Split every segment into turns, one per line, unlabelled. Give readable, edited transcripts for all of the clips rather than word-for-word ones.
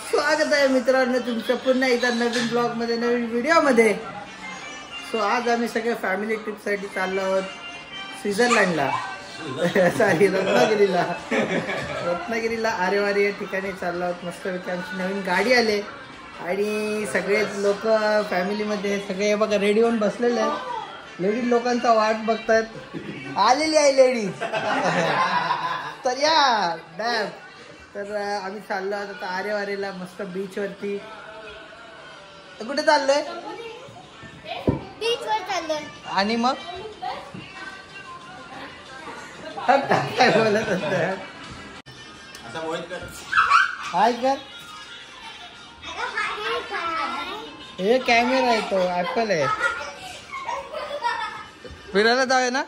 स्वागत आहे मित्रांनो तुमचं पुन्हा एकदा नवीन ब्लॉग मध्ये, नवीन व्हिडिओ मध्ये। सो आज आम्ही सगळे फॅमिली ट्रिप साठी चाललो आहोत स्वित्झर्लंडला, सॉरी रत्नागिरीला आरेवारी या ठिकाणी चाललो आहोत। मस्तपैकी आमची नवीन गाडी आले आणि सगळेच लोक फॅमिली मध्ये सगळे बघा रेडी होऊन बसलेले आहेत। लेडीज लोकांचा वाट बघतात, आलेली आहे लेडीज तर या डॅब। तर आम्ही चाललो आहोत आता आरेवारीला, मस्त बीच वरती। कुठे चाललोय?
बीच वर चाललोय।
आणि मग काय बोलत असत? हाय कर, हे कॅमेरा आहे तो ऍपल आहे। फिरायला जाऊया ना?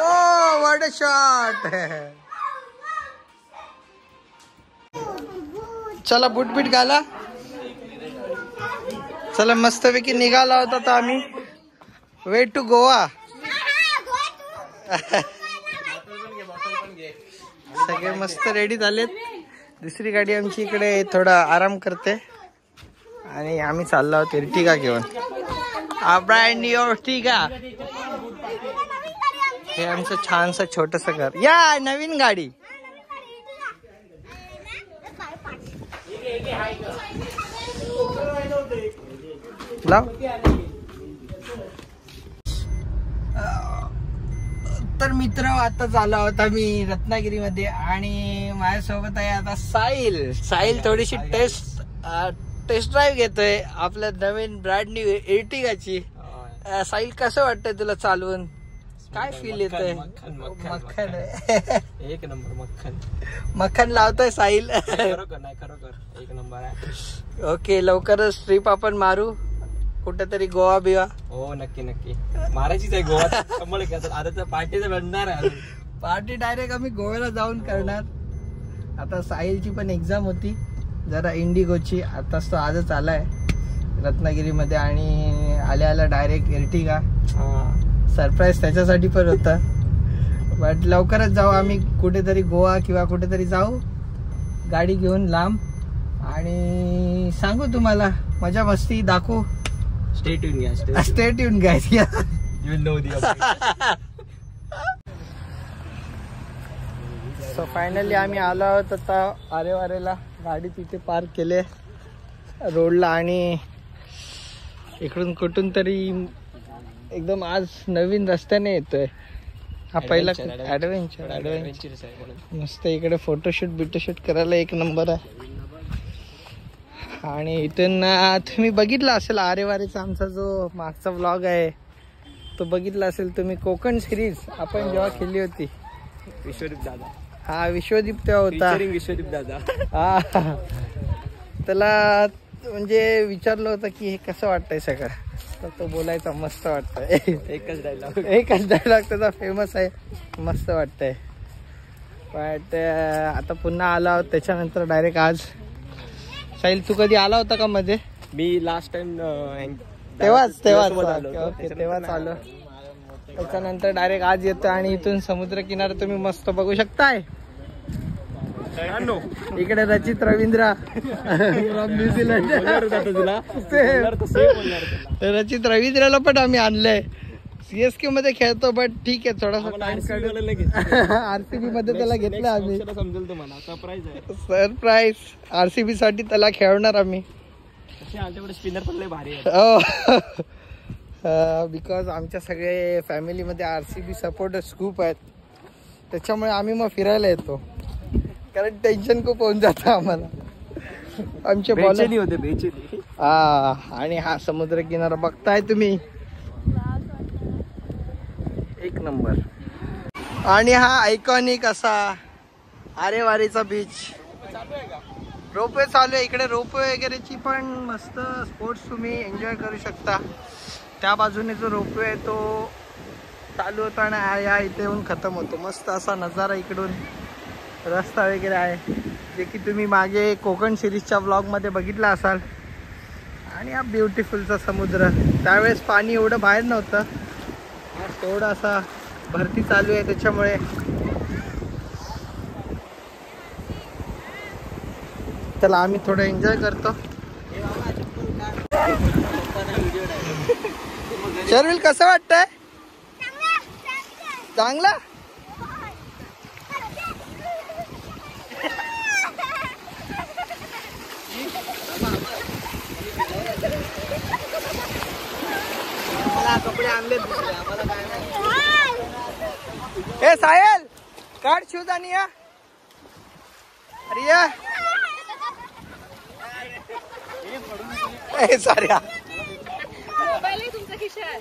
Oh what a shot. चला बूट बीट घाला, चला मस्तपैकी निघाला होता तर आम्ही वे टू गोवा। सगळे मस्त रेडी झालेत। दुसरी गाडी आमची इकडे थोडा आराम करते आणि आम्ही चाललो आहोत इर्टिगा घेऊन, ब्रँड न्यू इर्टिगा। हे आमचं छानसं छोटंसं घर, या नवीन गाडी लाव। तर मित्र आता झालो आहोत आम्ही रत्नागिरीमध्ये आणि माझ्यासोबत आहे आता साहिल। साहिल थोडीशी टेस्ट ड्राईव्ह घेतोय आपल्या नवीन ब्रँड न्यू इर्टिगाची। साहिल कसं वाटतंय तुला चालवून? काय फील येतंय? मक्खन
एक नंबर मक्खन
मक्खन लावतोय साहिल।
खरोखर एक नंबर आहे।
ओके, लवकरच ट्रिप आपण मारू कुठेतरी, गोवा बिवा।
हो नक्की नक्की मारायचीच आहे गोवा। आता पार्टीचं बनणार आहे,
पार्टी डायरेक्ट आम्ही गोव्याला जाऊन करणार। आता साहिलची पण एक्झाम होती जरा इंडिगोची, आताच तो आजच आलाय रत्नागिरीमध्ये आणि आल्या डायरेक्ट इर्टिगा। सरप्राईज त्याच्यासाठी पण होता, बट लवकरच जाऊ आम्ही कुठेतरी गोवा किंवा कुठेतरी जाऊ गाडी घेऊन लांब आणि सांगू तुम्हाला, मजा मस्ती दाखवू।
स्टे ट्यून
गाइस, या
you will know the
so finally आम्ही आलो आहोत आता आरेवारेला। गाडी तिथे पार्क केले रोडला आणि इकडून कुठून तरी एकदम आज नवीन रस्त्याने येतोय। हा पहिला ऍडव्हेंचर मस्त, इकडे फोटोशूट करायला एक नंबर आहे। आणि इथून तुम्ही बघितला असेल आरेवारीचा आमचा जो मागचा व्लॉग आहे तो बघितला असेल तुम्ही, कोकण सिरीज आपण जेव्हा खेळली होती।
विश्वदीप दादा,
हा विश्वदीप तेव्हा होता।
विश्वदीप दादा
हा, त्याला म्हणजे विचारलं होतं की हे कसं वाटतंय सगळं, तर तो बोलायचा मस्त वाटतंय। एकच डायलॉग त्याचा फेमस आहे, मस्त वाटतंय। बट आता पुन्हा आला आहोत त्याच्यानंतर डायरेक्ट आज। साहिल तू कधी आला होता का मध्ये?
मी लास्ट टाइम
तेव्हाच आलो। त्याच्यानंतर डायरेक्ट आज येतो आणि इथून समुद्र किनारा तुम्ही मस्त बघू शकताय। इकडे रचित रवींद्र फ्रॉम न्यूझीलंड, रचित रवींद्रला पण आम्ही आणलंय। CSK मध्ये खेळतो बट ठीक आहे, थोडासा आरसीबी मध्ये त्याला घेतलं आम्ही।
समजेल तुम्हाला,
सरप्राईज RCB साठी त्याला खेळणार आम्ही।
स्पिनर पण लय भारी आहे
बिकॉज आमच्या सगळे फॅमिलीमध्ये RCB सपोर्टर्स खूप आहेत, त्याच्यामुळे आम्ही मग फिरायला येतो, कारण टेन्शन खूप होऊन जातं आम्हाला। आमचे
बेचैनी होते।
हा, आणि हा समुद्र किनारा बघताय तुम्ही, एक नंबर। आणि हा आयकॉनिक असा आरेवारीचा बीच। रोपवे चालू आहे इकडे, रोपवे वगैरेची पण मस्त स्पोर्ट्स तुम्ही एन्जॉय करू शकता। त्या बाजूने जो रोपवे आहे तो चालू होतो आणि या इथे येऊन खतम होतो। मस्त असा नजारा इकडून, रस्ता वगैरे आहे जे की तुम्ही मागे कोकण सिरीजच्या ब्लॉगमध्ये बघितला असाल। आणि हा ब्युटिफुलचा समुद्र, त्यावेळेस पाणी एवढं बाहेर नव्हतं, थोडासा भरती चालू आहे त्याच्यामुळे चला आम्ही थोडं एन्जॉय करतो. शर्विल कसं वाटतंय? चांगला. कपडे आणले आम्हाला काय नाही. ए साहेल काढ शूज आणि या. अरे या सॉरी तुमच्या खिशात.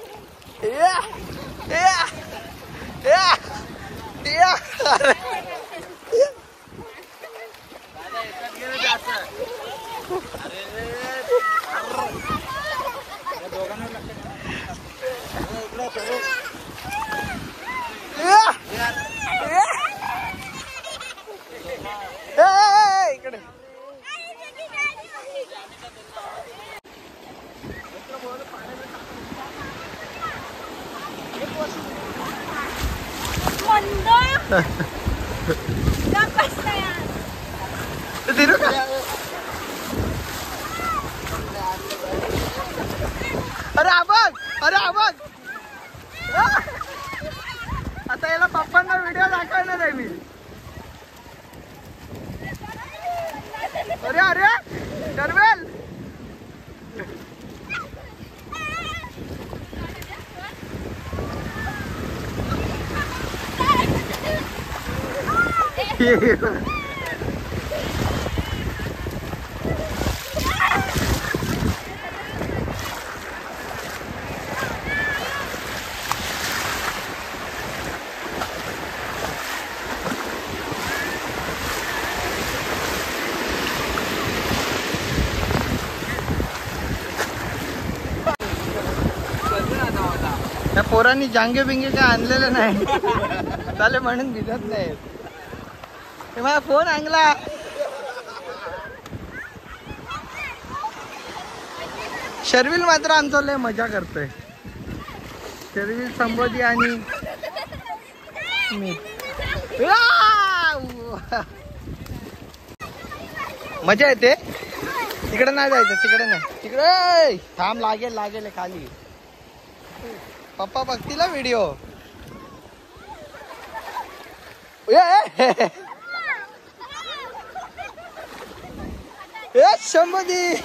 इकडे अरे आवाज. अरे आवाज. आता याला पप्पांना व्हिडिओ दाखवणार आहे मी. अरे अरे शर्विल त्या पोरांनी जांगे बिंगे काय आणलेलं नाही चाले म्हणून भिजत नाही. माझा फोन आणला. शर्विल मात्र आमचा लय मजा करतोय. शर्विल संबोधी आणि मी मजा येते. तिकडे नाही जायचं. तिकडे नाही. तिकडे थांब. लागेल लागेल खाली. पप्पा बघतील व्हिडिओ. संबोधी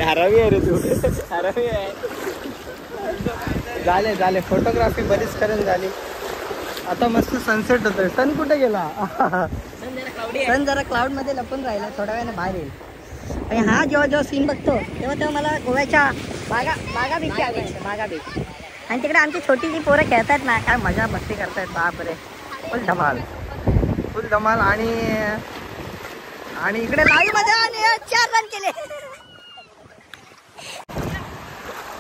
हरावी आहे रे तू. हरावी आहे. झाले फोटोग्राफी बरीच करून झाली. आता मस्त सनसेट होतोय. सन कुठे गेला?
सन जरा क्लाउड मध्ये लपून राहिला. थोड्या वेळाने बाहेर येईल. आणि हा जेव्हा सीन बघतो तेव्हा मला गोव्याच्या बागा बीच आले. बागा बीच. आणि तिकडे आमची छोटी जी पोरं खेळतात ना, काय मजा मस्ती करतायत. बापरे
फुल धमाल. आणि इकडे
लाईव्ह मध्ये आणि 4 रन केले.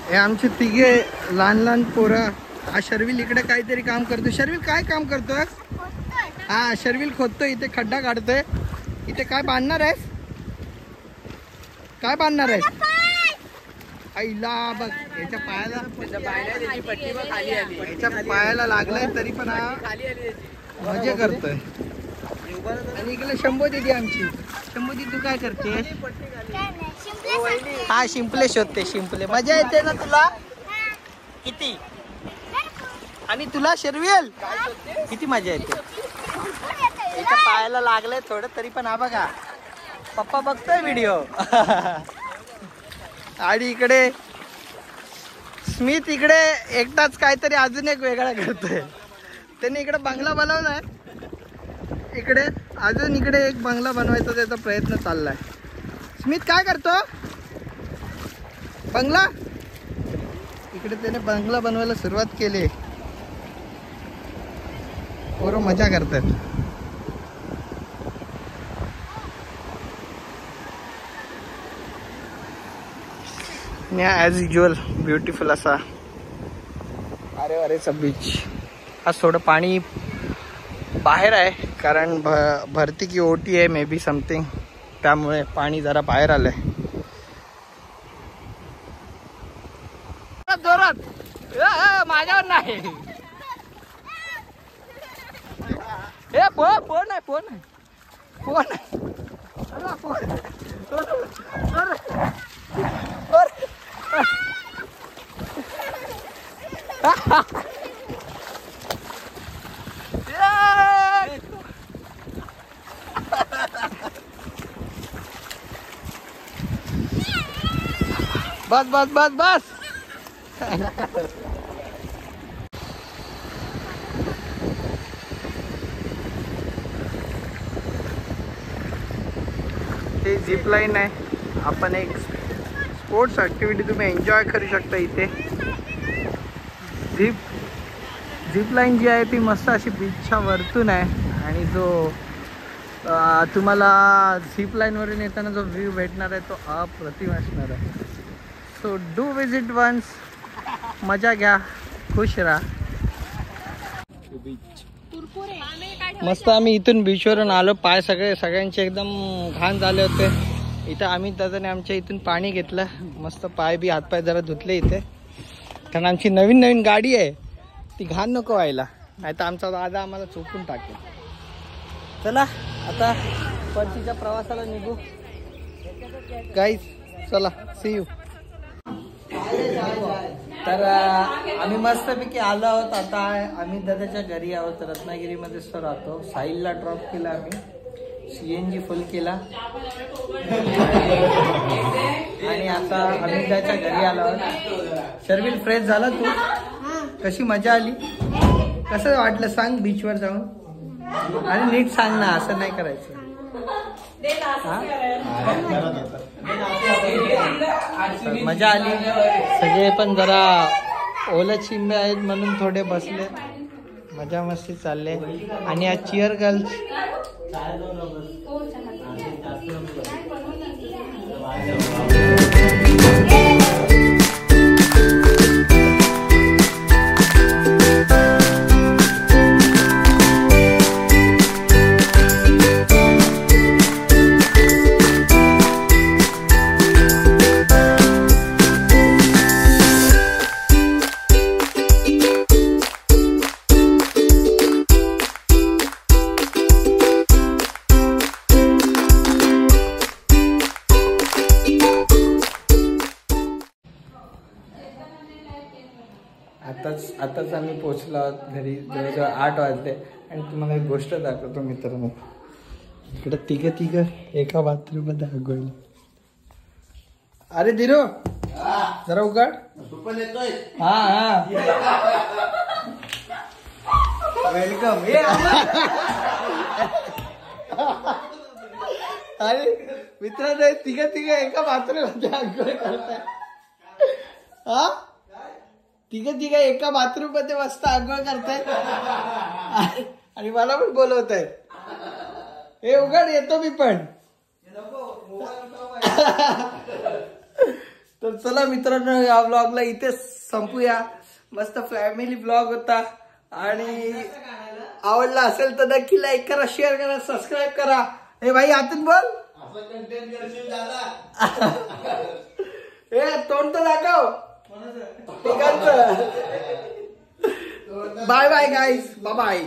हे आमचे तिघे लहान पोरं. हा शर्विल इकडे काहीतरी काम करतो. शर्विल काय काम करतोय? हा शर्विल खोदतोय. इथे खड्डा काढतोय. इथे काय बांधणार आहेस? काय बांधणार आहेस? आईला बघ याच्या पायाला लागलाय तरी पण हा मजा करतोय. आणि इकडे शंभो दिदी आमची. शंभो दिदी तू काय करते? हा शिंपले शोधते. शिंपले. मजा येते ना तुला? किती? आणि तुला शर्विल किती मजा येते? याच्या पायाला लागलंय थोडं तरी पण हा बघा पप्पा बघतोय व्हिडिओ. आणि इकडे स्मित इकडे एकटाच काहीतरी अजून एक वेगळा करतोय. त्याने इकडे बंगला बनवलाय. इकडे अजून इकडे एक बंगला बनवायचा त्याचा प्रयत्न चाललाय. स्मित काय करतो? बंगला. इकडे त्याने बंगला बनवायला सुरुवात केली. पोरं मजा करतात. ॲज युज्युअल ब्युटिफुल असा अरेवारेचा बीच. आज थोडं पाणी बाहेर आहे कारण भरती की ओटी आहे मे बी समथिंग, त्यामुळे पाणी जरा बाहेर आलंय जोरात. माझ्यावर नाही. हे फोन आहे फोन आहे फोन आहे. बस बस बस बस. हे झिप लाईन आहे. आपण एक स्पोर्ट्स ॲक्टिव्हिटी तुम्ही एन्जॉय करू शकता इथे. झिप लाईन जी आहे ती मस्त अशी बीचच्या वरतून आहे आणि जो तुम्हाला झिप लाईनवरून येताना जो व्ह्यू भेटणार आहे तो अप्रतिम असणार आहे. So do visit once. मजा घ्या, खुश राहा. मस्त आम्ही इथून बीचवरून आलो. पाय सगळ्यांचे एकदम घाण झाले होते. इथं आम्ही दादाने आमच्या इथून पाणी घेतलं. मस्त पाय बी हातपाय जरा धुतले इथे, कारण आमची नवीन गाडी आहे ती घाण नको व्हायला, नाही तर आमचा दादा आम्हाला चोपून टाकेल. चला आता परतीच्या प्रवासाला निघू गाईज. चला सी यू. तर आम्ही मस्तपैकी आलो आहोत. आता आम्ही दादाच्या घरी आहोत. रत्नागिरीमध्येच तो राहतो. साहिलला ड्रॉप केला आम्ही, CNG फुल केला आणि आता आम्ही त्याच्या घरी आलो आहोत. शर्विल फ्रेश झाला तू? कशी मजा आली? कसं वाटलं सांग बीचवर जाऊन? आणि नीट सांग ना, असं नाही करायचं. मजा आली. सगळे पण जरा ओले चिंबे आहेत म्हणून थोडे बसले, मजा मस्ती चालले. आणि आज चिअर गर्ल्स आताच आम्ही पोहोचलो आहोत घरी. जवळजवळ 8 वाजले. आणि तुम्हाला एक गोष्ट दाखवतो मित्रांनो. इकडे तिघं एका बाथरूम मध्ये आंघोळीला. अरे दिरो जरा उघड. हा वेलकम. अरे मित्रांनो तिघं एका बाथरूम मध्ये आंघोळ करताय. हा तिघं एका बाथरूम मध्ये मस्त आंघोळ करतायत आणि मला पण बोलवत आहेत. हे उघड, येतो मी पण. तर चला मित्रांनो, या ब्लॉगला इथे संपूया. मस्त फॅमिली ब्लॉग होता. आणि आवडला असेल तर नक्की लाईक करा, शेअर करा, सबस्क्राईब करा. हे भाई आतून बोल. हे तोंड तर दाखव. Bye bye guys, bye bye.